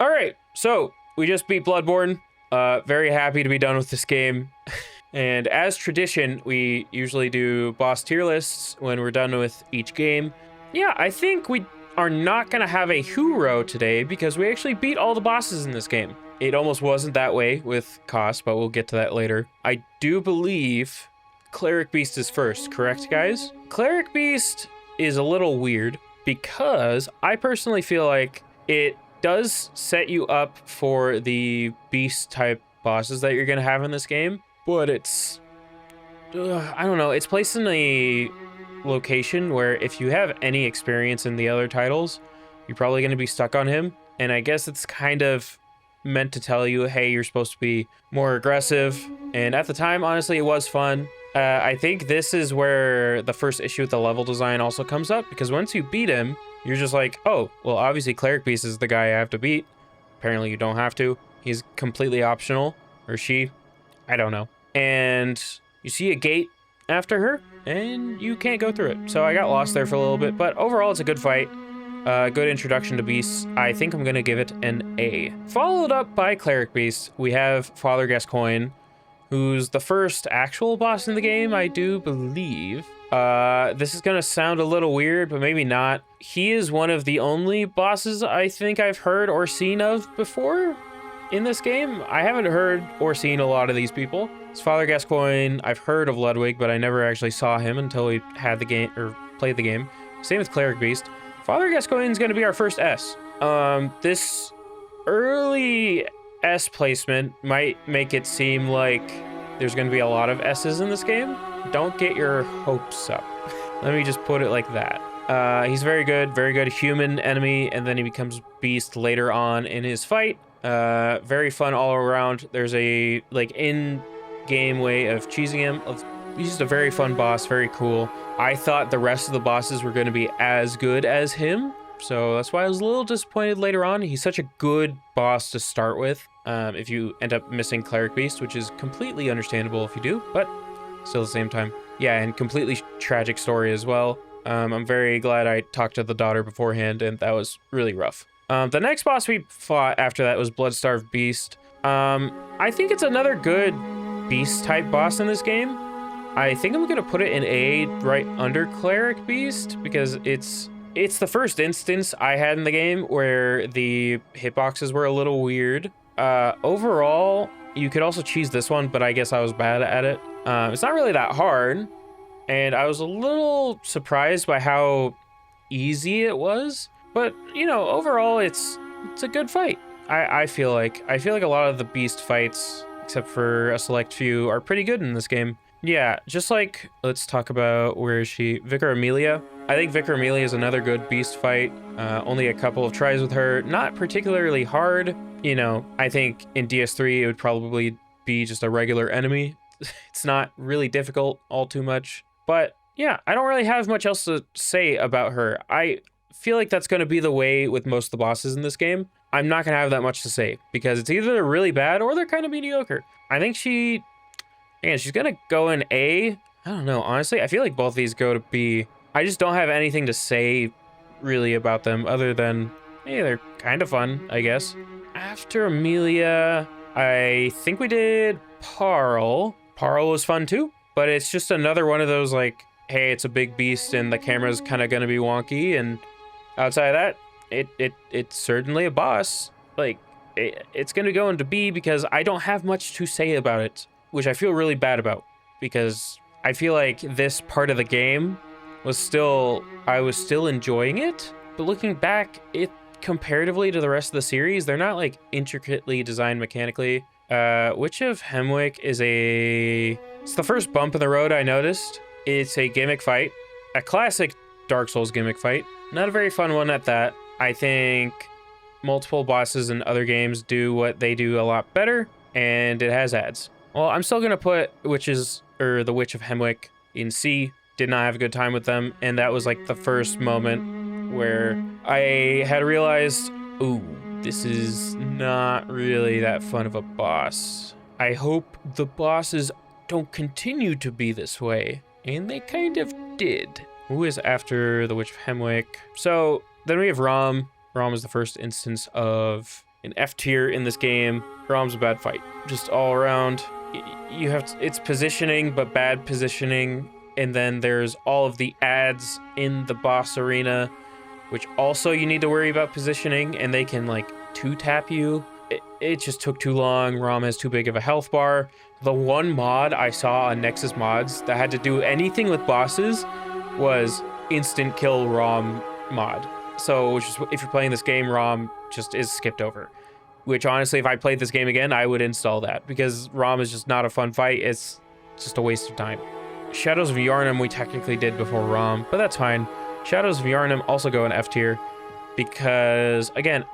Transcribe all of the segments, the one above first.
All right, so we just beat Bloodborne. Very happy to be done with this game. And as tradition, we usually do boss tier lists when we're done with each game. Yeah, I think we are not going to have a hero today because we actually beat all the bosses in this game. It almost wasn't that way with Cost, but we'll get to that later. I do believe Cleric Beast is first, correct, guys? Cleric Beast is a little weird because I personally feel like it does set you up for the beast type bosses that you're going to have in this game, but it's I don't know, it's placed in a location where if you have any experience in the other titles, you're probably going to be stuck on him. And I guess it's kind of meant to tell you, hey, you're supposed to be more aggressive. And at the time, honestly, it was fun. I think this is where the first issue with the level design also comes up, because once you beat him, you're just like, oh, well, obviously Cleric Beast is the guy I have to beat. Apparently you don't have to. He's completely optional. Or she. I don't know. And you see a gate after her, and you can't go through it. So I got lost there for a little bit, but overall it's a good fight. Good introduction to beasts. I think I'm gonna give it an A. Followed up by Cleric Beast, we have Father Gascoigne, who's the first actual boss in the game, I do believe. This is gonna sound a little weird, but maybe not. He is one of the only bosses I think I've heard or seen of before in this game. I haven't heard or seen a lot of these people. It's Father Gascoigne. I've heard of Ludwig, but I never actually saw him until we had the game or played the game. Same with Cleric Beast. Father Gascoigne is going to be our first S. This early S placement might make it seem like there's going to be a lot of S's in this game. Don't get your hopes up. Let me just put it like that. He's very good human enemy, and then he becomes beast later on in his fight. Very fun all around. There's a like in-game way of cheesing him. He's just a very fun boss, very cool. I thought the rest of the bosses were going to be as good as him, so that's why I was a little disappointed later on. He's such a good boss to start with. If you end up missing Cleric Beast, which is completely understandable if you do, but still at the same time. Yeah, and completely tragic story as well. I'm very glad I talked to the daughter beforehand, and that was really rough. The next boss we fought after that was Bloodstarved Beast. I think it's another good beast type boss in this game. I think I'm gonna put it in A right under Cleric Beast because it's the first instance I had in the game where the hitboxes were a little weird. Overall, you could also cheese this one, but I guess I was bad at it. It's not really that hard, and I was a little surprised by how easy it was. But, you know, overall, it's a good fight. I feel like a lot of the beast fights, except for a select few, are pretty good in this game. Yeah, just like, let's talk about, where is she? Vicar Amelia. I think Vicar Amelia is another good beast fight. Only a couple of tries with her. Not particularly hard. You know, I think in DS3 it would probably be just a regular enemy. It's not really difficult all too much. But yeah, I don't really have much else to say about her. I feel like that's going to be the way with most of the bosses in this game. I'm not going to have that much to say because it's either really bad or they're kind of mediocre. I think she's going to go in A. I don't know, honestly. I feel like both of these go to B. I just don't have anything to say really about them other than, hey, they're kind of fun, I guess. After Amelia, I think we did Parl. Parl was fun too, but it's just another one of those like, hey, it's a big beast and the camera's kind of going to be wonky, and outside of that, it's certainly a boss. Like, it's going to go into B because I don't have much to say about it, which I feel really bad about because I feel like this part of the game I was still enjoying it, but looking back, it comparatively to the rest of the series, they're not like intricately designed mechanically. Witch of Hemwick is it's the first bump in the road I noticed. It's a gimmick fight, a classic Dark Souls gimmick fight. Not a very fun one at that. I think multiple bosses in other games do what they do a lot better, and it has ads. Well, I'm still gonna put the Witch of Hemwick in C. Did not have a good time with them, and that was like the first moment where I had realized, ooh, this is not really that fun of a boss. I hope the bosses don't continue to be this way. And they kind of did. Who is after the Witch of Hemwick? So then we have Rom. Rom is the first instance of an F tier in this game. Rom's a bad fight, just all around. You have to, it's positioning, but bad positioning. And then there's all of the ads in the boss arena, which also you need to worry about positioning, and they can like 2-tap you. It just took too long. Rom has too big of a health bar. The one mod I saw on Nexus Mods that had to do anything with bosses was instant kill Rom mod. So which is, if you're playing this game, Rom just is skipped over. Which honestly, if I played this game again, I would install that, because Rom is just not a fun fight. It's just a waste of time. Shadows of Yharnam we technically did before Rom, but that's fine. Shadows of Yharnam also go in F tier because, again,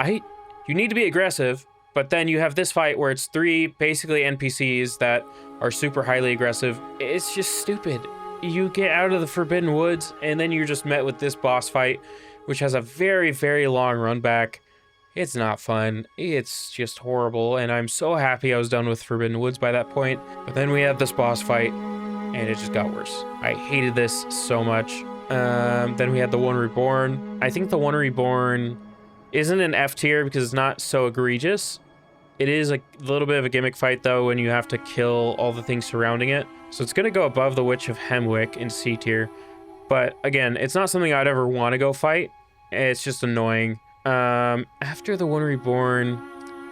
you need to be aggressive, but then you have this fight where it's 3 basically NPCs that are super highly aggressive. It's just stupid. You get out of the Forbidden Woods, and then you're just met with this boss fight, which has a very, very long run back. It's not fun. It's just horrible, and I'm so happy I was done with Forbidden Woods by that point. But then we had this boss fight, and it just got worse. I hated this so much. Then we had the One Reborn. I think the One Reborn isn't an F tier because it's not so egregious. It is a little bit of a gimmick fight, though, when you have to kill all the things surrounding it. So it's going to go above the Witch of Hemwick in C tier. But again, it's not something I'd ever want to go fight. It's just annoying. After the One Reborn,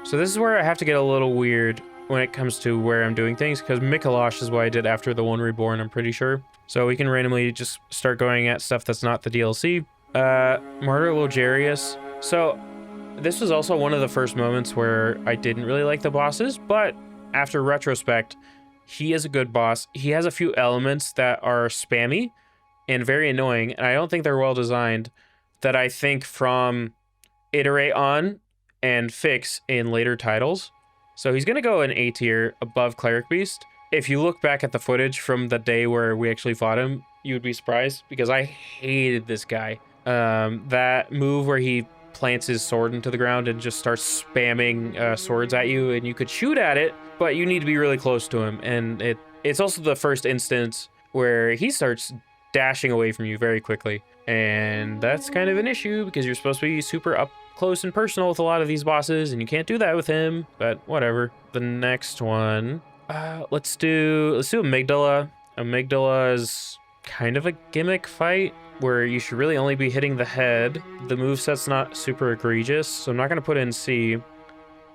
so this is where I have to get a little weird when it comes to where I'm doing things, because Mikolash is what I did after the One Reborn, I'm pretty sure. So we can randomly just start going at stuff that's not the DLC. Martyr Logarius. So this was also one of the first moments where I didn't really like the bosses, but after retrospect, he is a good boss. He has a few elements that are spammy and very annoying, and I don't think they're well designed, that I think from iterate on and fix in later titles. So he's going to go in A tier above Cleric Beast. If you look back at the footage from the day where we actually fought him, you would be surprised, because I hated this guy. That move where he plants his sword into the ground and just starts spamming swords at you, and you could shoot at it, but you need to be really close to him. And it's also the first instance where he starts dashing away from you very quickly. And that's kind of an issue, because you're supposed to be super up close and personal with a lot of these bosses, and you can't do that with him, but whatever. The next one, let's do Amygdala. Amygdala is kind of a gimmick fight where you should really only be hitting the head. The moveset's not super egregious, so I'm not going to put in C.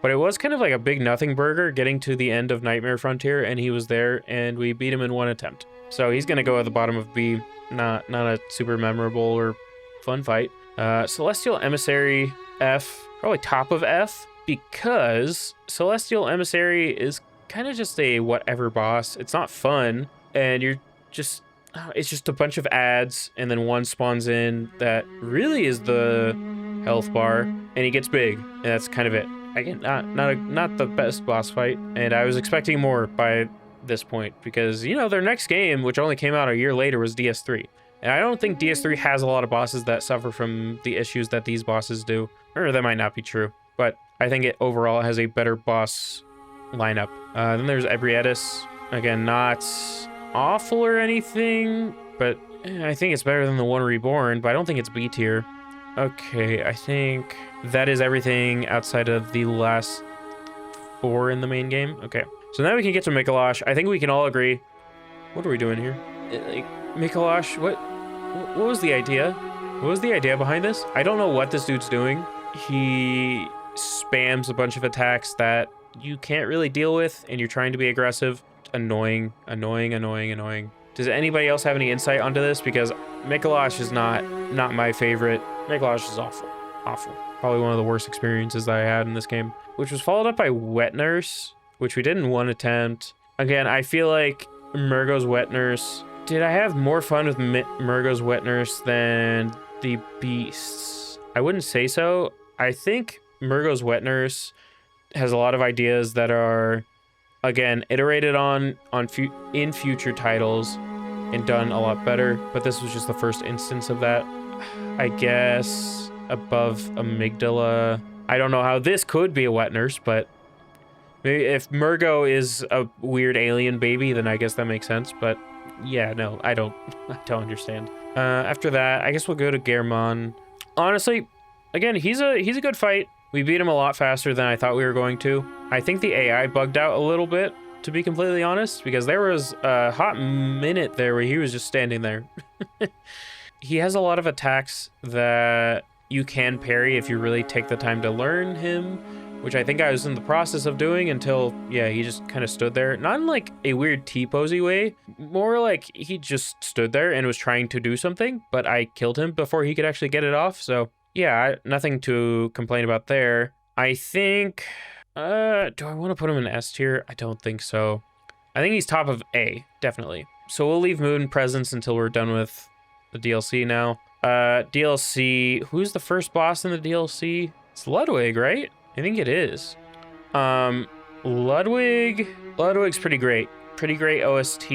But it was kind of like a big nothing burger getting to the end of Nightmare Frontier, and he was there, and we beat him in one attempt. So he's going to go at the bottom of B. Not a super memorable or fun fight. Celestial Emissary, F. Probably top of F, because Celestial Emissary is kind of just a whatever boss. It's not fun, and you're just... it's just a bunch of ads, and then one spawns in that really is the health bar, and he gets big, and that's kind of it. Again, not the best boss fight, and I was expecting more by this point, because, you know, their next game, which only came out a year later, was DS3. And I don't think DS3 has a lot of bosses that suffer from the issues that these bosses do. Or that might not be true, but I think it overall has a better boss lineup. Then there's Ebrietis. Again, not awful or anything, but I think it's better than the One Reborn, but I don't think it's B tier. Okay, I think that is everything outside of the last 4 in the main game. Okay, so now we can get to Mikolash. I think we can all agree. What are we doing here? Like, Mikolash, what was the idea? What was the idea behind this? I don't know what this dude's doing. He spams a bunch of attacks that you can't really deal with, and you're trying to be aggressive. Annoying. Does anybody else have any insight onto this? Because Mikolash is not my favorite. Mikolash is awful. Probably one of the worst experiences that I had in this game, which was followed up by Wet Nurse, which we did in one attempt. Again, I feel like Murgo's Wet Nurse. Did I have more fun with Murgo's Wet Nurse than the Beasts? I wouldn't say so. I think Murgo's Wet Nurse has a lot of ideas that are, again, iterated in future titles and done a lot better, but this was just the first instance of that. I guess above Amygdala. I don't know how this could be a Wet Nurse, but maybe if Murgo is a weird alien baby, then I guess that makes sense. But yeah, no, I don't understand. After that, I guess we'll go to Gehrman. Honestly, again, he's a good fight. We beat him a lot faster than I thought we were going to. I think the AI bugged out a little bit, to be completely honest, because there was a hot minute there where he was just standing there. He has a lot of attacks that you can parry if you really take the time to learn him, which I think I was in the process of doing until, yeah, he just kind of stood there. Not in like a weird T-posey way, more like he just stood there and was trying to do something, but I killed him before he could actually get it off. So yeah, nothing to complain about there. I think, do I want to put him in S tier? I don't think so. I think he's top of A, definitely. So we'll leave Moon Presence until we're done with the DLC now. DLC, who's the first boss in the DLC? It's Ludwig, right? I think it is. Ludwig's pretty great. Pretty great OST.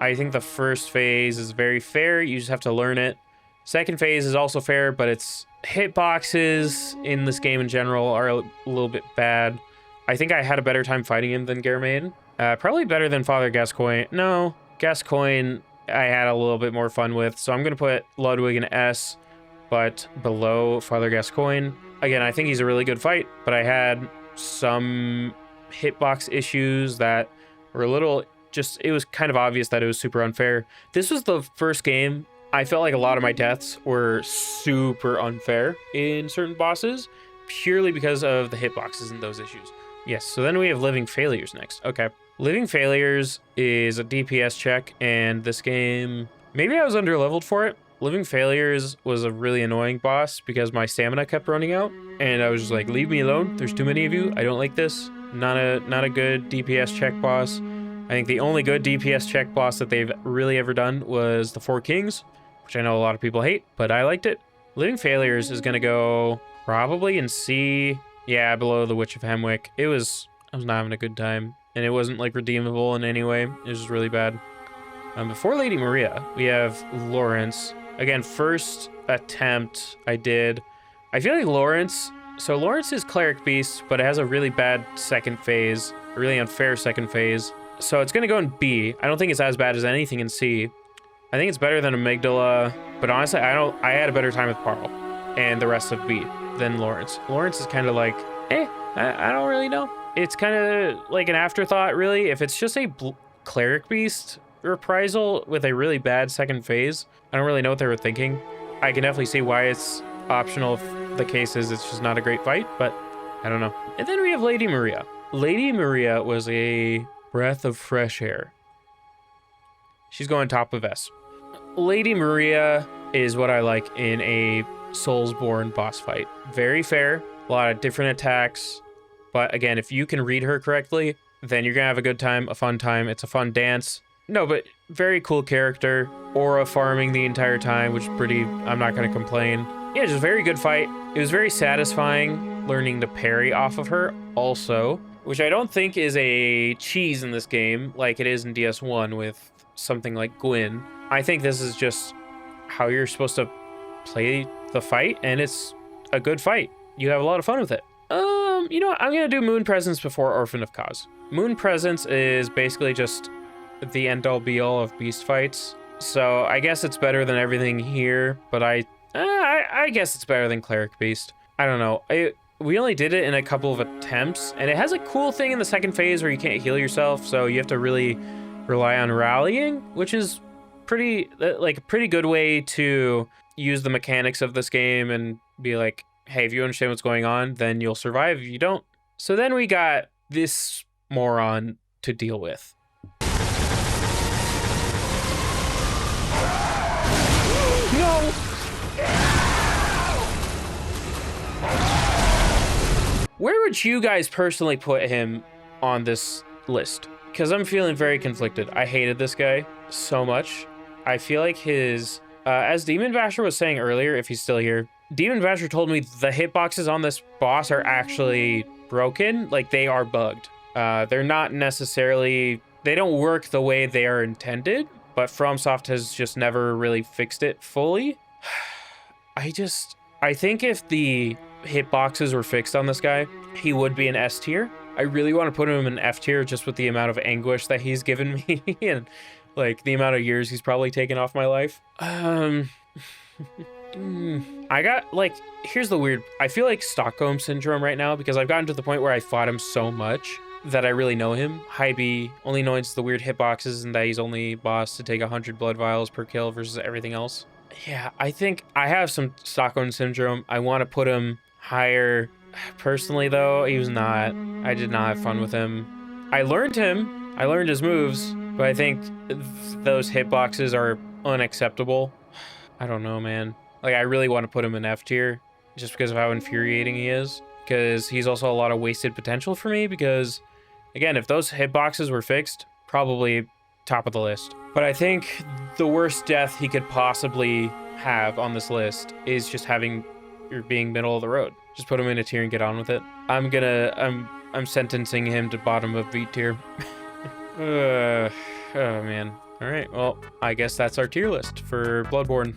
I think the first phase is very fair. You just have to learn it. Second phase is also fair, but its hitboxes in this game in general are a little bit bad. I think I had a better time fighting him than Garmain. Probably better than Father Gascoigne. No, Gascoigne I had a little bit more fun with, so I'm gonna put Ludwig in S, but below Father Gascoigne. Again, I think he's a really good fight, but I had some hitbox issues that were a little it was kind of obvious that it was super unfair. This was the first game I felt like a lot of my deaths were super unfair in certain bosses, purely because of the hitboxes and those issues. Yes, so then we have Living Failures next. Okay. Living Failures is a DPS check, and this game, maybe I was underleveled for it. Living Failures was a really annoying boss because my stamina kept running out, and I was just like, leave me alone. There's too many of you. I don't like this. Not a good DPS check boss. I think the only good DPS check boss that they've really ever done was the Four Kings, which I know a lot of people hate, but I liked it. Living Failures is gonna go probably in C. Yeah, below the Witch of Hemwick. I was not having a good time. And it wasn't like redeemable in any way. It was just really bad. Before Lady Maria, we have Lawrence. Again, first attempt I did. I feel like Lawrence is Cleric Beast, but it has a really bad second phase, a really unfair second phase. So it's gonna go in B. I don't think it's as bad as anything in C. I think it's better than Amygdala, but honestly, I had a better time with Parl and the rest of B than Lawrence. Lawrence is kind of like, I don't really know. It's kind of like an afterthought, really. If it's just a Cleric Beast reprisal with a really bad second phase, I don't really know what they were thinking. I can definitely see why it's optional if the case is it's just not a great fight, but I don't know. And then we have Lady Maria. Lady Maria was a breath of fresh air. She's going top of S. Lady Maria is what I like in a Soulsborne boss fight. Very fair, a lot of different attacks. But again, if you can read her correctly, then you're gonna have a good time, a fun time. It's a fun dance. No, but very cool character. Aura farming the entire time, which is pretty, I'm not gonna complain. Yeah, just very good fight. It was very satisfying learning to parry off of her also, which I don't think is a cheese in this game like it is in DS1 with something like Gwyn. I think this is just how you're supposed to play the fight, and it's a good fight. You have a lot of fun with it. You know what? I'm gonna do Moon Presence before Orphan of Cause. Moon Presence is basically just the end-all be-all of beast fights. So I guess it's better than everything here, but I guess it's better than Cleric Beast. I don't know. We only did it in a couple of attempts, and it has a cool thing in the second phase where you can't heal yourself, so you have to really rely on rallying, which is pretty a pretty good way to use the mechanics of this game and be like, hey, if you understand what's going on, then you'll survive. If you don't. So then we got this moron to deal with. No! Where would you guys personally put him on this list? Because I'm feeling very conflicted. I hated this guy so much. I feel like his... as Demon Basher was saying earlier, if he's still here, Demon Basher told me the hitboxes on this boss are actually broken. Like, they are bugged. They're not necessarily... They don't work the way they are intended, but FromSoft has just never really fixed it fully. I think if the hitboxes were fixed on this guy, he would be an S tier. I really want to put him in F tier just with the amount of anguish that he's given me and like the amount of years he's probably taken off my life. I got, like, here's the weird, I feel like Stockholm Syndrome right now because I've gotten to the point where I fought him so much that I really know him. High B, only knowing the weird hitboxes and that he's only boss to take 100 blood vials per kill versus everything else. Yeah, I think I have some Stockholm Syndrome. I want to put him higher. Personally, though, he was not. I did not have fun with him. I learned him. I learned his moves, but I think those hitboxes are unacceptable. I don't know, man. Like, I really want to put him in F tier just because of how infuriating he is. Because he's also a lot of wasted potential for me because, again, if those hitboxes were fixed, probably top of the list. But I think the worst death he could possibly have on this list is just being middle of the road. Just put him in a tier and get on with it. I'm sentencing him to bottom of B tier. Oh man. All right, well, I guess that's our tier list for Bloodborne.